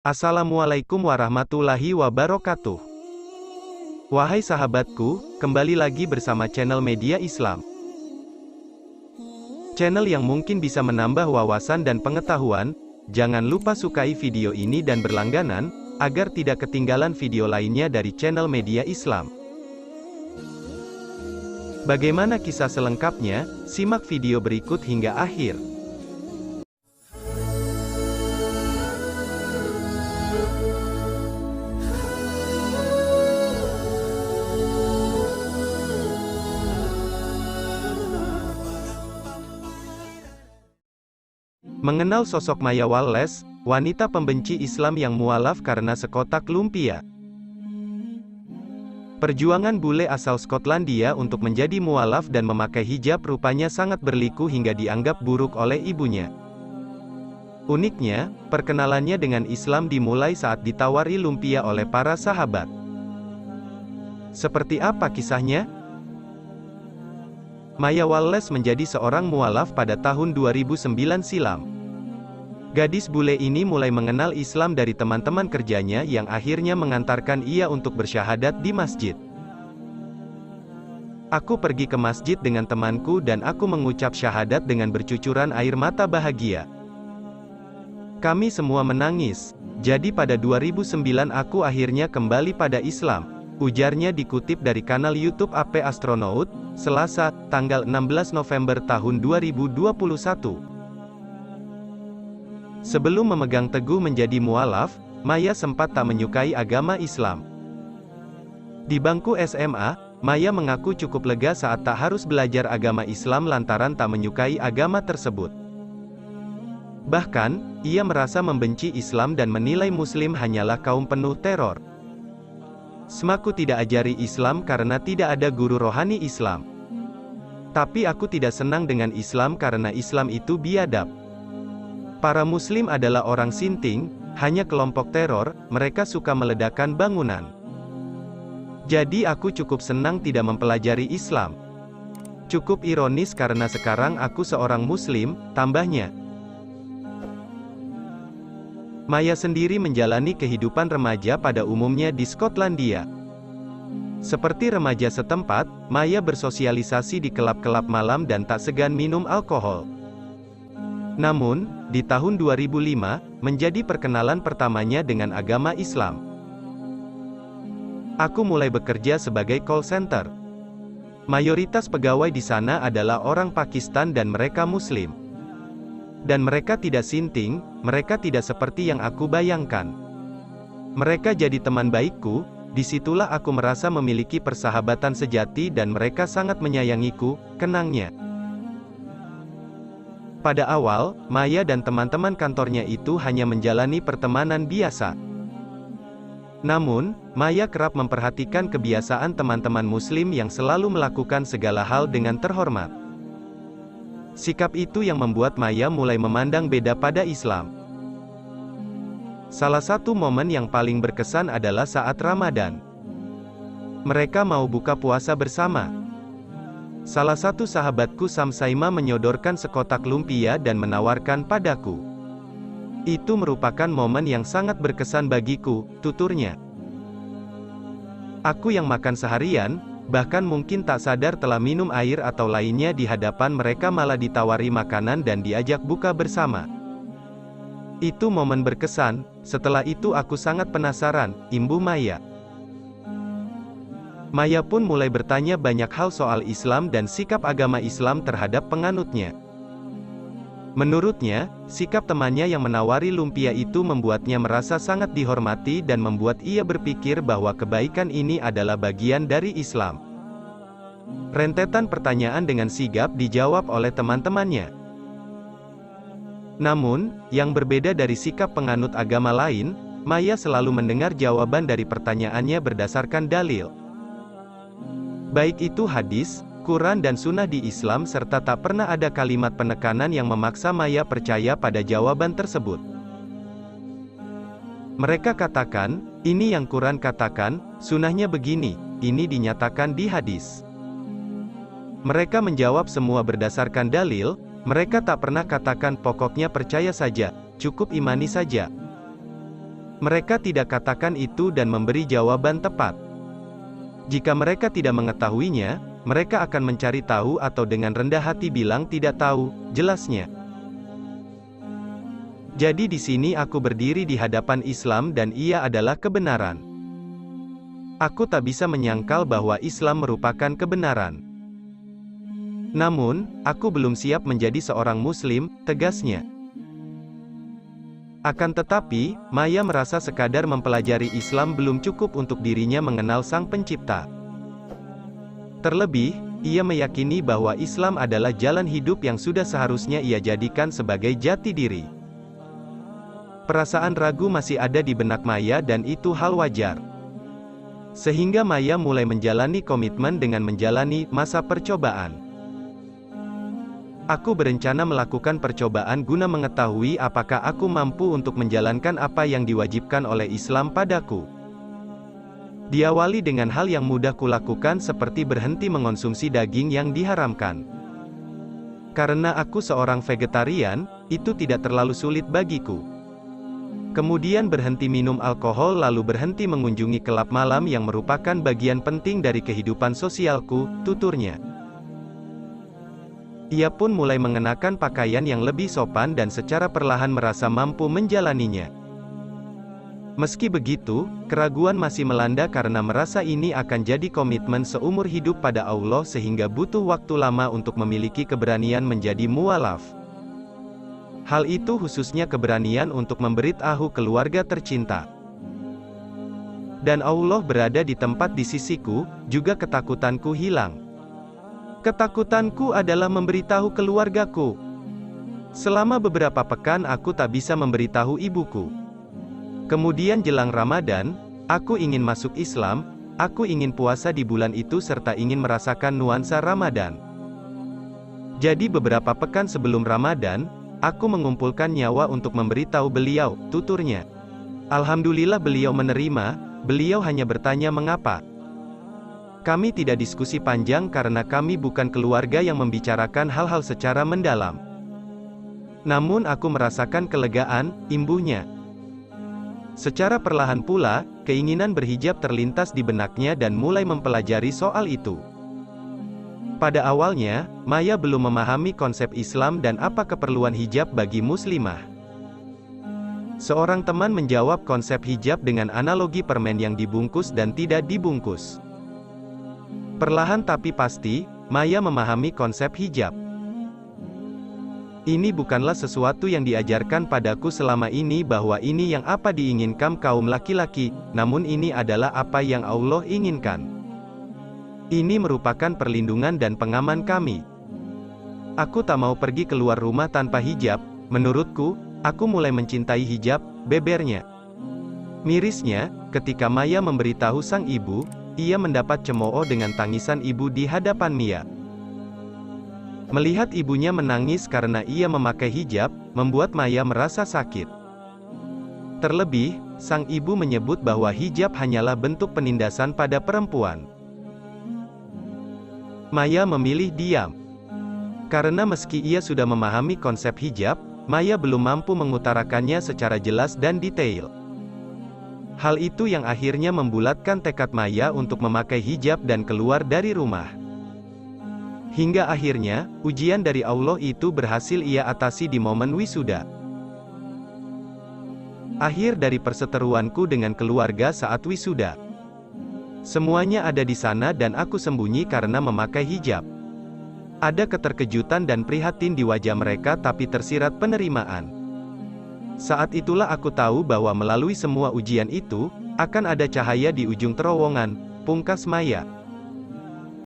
Assalamualaikum warahmatullahi wabarakatuh. Wahai sahabatku, kembali lagi bersama channel Media Islam. Channel yang mungkin bisa menambah wawasan dan pengetahuan. Jangan lupa sukai video ini dan berlangganan, agar tidak ketinggalan video lainnya dari channel Media Islam. Bagaimana kisah selengkapnya? Simak video berikut hingga akhir. Mengenal sosok Maya Wallace, wanita pembenci Islam yang mualaf karena sekotak lumpia. Perjuangan bule asal Skotlandia untuk menjadi mualaf dan memakai hijab rupanya sangat berliku hingga dianggap buruk oleh ibunya. Uniknya, perkenalannya dengan Islam dimulai saat ditawari lumpia oleh para sahabat. Seperti apa kisahnya? Maya Wallace menjadi seorang mualaf pada tahun 2009 silam. Gadis bule ini mulai mengenal Islam dari teman-teman kerjanya yang akhirnya mengantarkan ia untuk bersyahadat di masjid. Aku pergi ke masjid dengan temanku dan aku mengucap syahadat dengan bercucuran air mata bahagia. Kami semua menangis. Jadi pada 2009 aku akhirnya kembali pada Islam, ujarnya dikutip dari kanal YouTube AP Astronaut, Selasa, tanggal 16 November tahun 2021. Sebelum memegang teguh menjadi mualaf, Maya sempat tak menyukai agama Islam. Di bangku SMA, Maya mengaku cukup lega saat tak harus belajar agama Islam lantaran tak menyukai agama tersebut. Bahkan, ia merasa membenci Islam dan menilai Muslim hanyalah kaum penuh teror. Semaku tidak ajari Islam karena tidak ada guru rohani Islam. Tapi aku tidak senang dengan Islam karena Islam itu biadab. Para Muslim adalah orang sinting, hanya kelompok teror, mereka suka meledakkan bangunan. Jadi aku cukup senang tidak mempelajari Islam. Cukup ironis karena sekarang aku seorang Muslim, tambahnya. Maya sendiri menjalani kehidupan remaja pada umumnya di Skotlandia. Seperti remaja setempat, Maya bersosialisasi di kelab-kelab malam dan tak segan minum alkohol. Namun, di tahun 2005, menjadi perkenalan pertamanya dengan agama Islam. Aku mulai bekerja sebagai call center. Mayoritas pegawai di sana adalah orang Pakistan dan mereka Muslim. Dan mereka tidak sinting, mereka tidak seperti yang aku bayangkan. Mereka jadi teman baikku, disitulah aku merasa memiliki persahabatan sejati dan mereka sangat menyayangiku, kenangnya. Pada awal, Maya dan teman-teman kantornya itu hanya menjalani pertemanan biasa. Namun, Maya kerap memperhatikan kebiasaan teman-teman Muslim yang selalu melakukan segala hal dengan terhormat. Sikap itu yang membuat Maya mulai memandang beda pada Islam. Salah satu momen yang paling berkesan adalah saat Ramadan. Mereka mau buka puasa bersama. Salah satu sahabatku Samsaima menyodorkan sekotak lumpia dan menawarkan padaku. Itu merupakan momen yang sangat berkesan bagiku, tuturnya. Aku yang makan seharian, bahkan mungkin tak sadar telah minum air atau lainnya di hadapan mereka malah ditawari makanan dan diajak buka bersama. Itu momen berkesan. Setelah itu aku sangat penasaran, imbuh Maya. Maya pun mulai bertanya banyak hal soal Islam dan sikap agama Islam terhadap penganutnya. Menurutnya, sikap temannya yang menawari lumpia itu membuatnya merasa sangat dihormati dan membuat ia berpikir bahwa kebaikan ini adalah bagian dari Islam. Rentetan pertanyaan dengan sigap dijawab oleh teman-temannya. Namun, yang berbeda dari sikap penganut agama lain, Maya selalu mendengar jawaban dari pertanyaannya berdasarkan dalil. Baik itu hadis, Quran dan sunnah di Islam serta tak pernah ada kalimat penekanan yang memaksa Maya percaya pada jawaban tersebut. Mereka katakan, ini yang Quran katakan, sunnahnya begini, ini dinyatakan di hadis. Mereka menjawab semua berdasarkan dalil, mereka tak pernah katakan pokoknya percaya saja, cukup imani saja. Mereka tidak katakan itu dan memberi jawaban tepat. Jika mereka tidak mengetahuinya, mereka akan mencari tahu atau dengan rendah hati bilang tidak tahu, jelasnya. Jadi di sini aku berdiri di hadapan Islam dan ia adalah kebenaran. Aku tak bisa menyangkal bahwa Islam merupakan kebenaran. Namun, aku belum siap menjadi seorang Muslim, tegasnya. Akan tetapi, Maya merasa sekadar mempelajari Islam belum cukup untuk dirinya mengenal Sang Pencipta. Terlebih, ia meyakini bahwa Islam adalah jalan hidup yang sudah seharusnya ia jadikan sebagai jati diri. Perasaan ragu masih ada di benak Maya dan itu hal wajar. Sehingga Maya mulai menjalani komitmen dengan menjalani masa percobaan. Aku berencana melakukan percobaan guna mengetahui apakah aku mampu untuk menjalankan apa yang diwajibkan oleh Islam padaku. Diawali dengan hal yang mudah kulakukan seperti berhenti mengonsumsi daging yang diharamkan. Karena aku seorang vegetarian, itu tidak terlalu sulit bagiku. Kemudian berhenti minum alkohol lalu berhenti mengunjungi kelab malam yang merupakan bagian penting dari kehidupan sosialku, tuturnya. Ia pun mulai mengenakan pakaian yang lebih sopan dan secara perlahan merasa mampu menjalaninya. Meski begitu, keraguan masih melanda karena merasa ini akan jadi komitmen seumur hidup pada Allah sehingga butuh waktu lama untuk memiliki keberanian menjadi mualaf. Hal itu khususnya keberanian untuk memberitahu keluarga tercinta. Dan Allah berada di tempat di sisiku, juga ketakutanku hilang. Ketakutanku adalah memberitahu keluargaku. Selama beberapa pekan aku tak bisa memberitahu ibuku. Kemudian jelang Ramadan, aku ingin masuk Islam, aku ingin puasa di bulan itu serta ingin merasakan nuansa Ramadan. Jadi beberapa pekan sebelum Ramadan, aku mengumpulkan nyawa untuk memberitahu beliau, tuturnya. Alhamdulillah beliau menerima, beliau hanya bertanya mengapa. Kami tidak diskusi panjang karena kami bukan keluarga yang membicarakan hal-hal secara mendalam. Namun aku merasakan kelegaan, imbuhnya. Secara perlahan pula, keinginan berhijab terlintas di benaknya dan mulai mempelajari soal itu. Pada awalnya, Maya belum memahami konsep Islam dan apa keperluan hijab bagi muslimah. Seorang teman menjawab konsep hijab dengan analogi permen yang dibungkus dan tidak dibungkus. Perlahan tapi pasti, Maya memahami konsep hijab. Ini bukanlah sesuatu yang diajarkan padaku selama ini bahwa ini yang apa diinginkan kaum laki-laki, namun ini adalah apa yang Allah inginkan. Ini merupakan perlindungan dan pengaman kami. Aku tak mau pergi keluar rumah tanpa hijab, menurutku, aku mulai mencintai hijab, bebernya. Mirisnya, ketika Maya memberitahu sang ibu, ia mendapat cemooh dengan tangisan ibu di hadapan Mia. Melihat ibunya menangis karena ia memakai hijab, membuat Maya merasa sakit. Terlebih, sang ibu menyebut bahwa hijab hanyalah bentuk penindasan pada perempuan. Maya memilih diam. Karena meski ia sudah memahami konsep hijab, Maya belum mampu mengutarakannya secara jelas dan detail. Hal itu yang akhirnya membulatkan tekad Maya untuk memakai hijab dan keluar dari rumah. Hingga akhirnya, ujian dari Allah itu berhasil ia atasi di momen wisuda. Akhir dari perseteruanku dengan keluarga saat wisuda. Semuanya ada di sana dan aku sembunyi karena memakai hijab. Ada keterkejutan dan prihatin di wajah mereka tapi tersirat penerimaan. Saat itulah aku tahu bahwa melalui semua ujian itu, akan ada cahaya di ujung terowongan, pungkas Maya.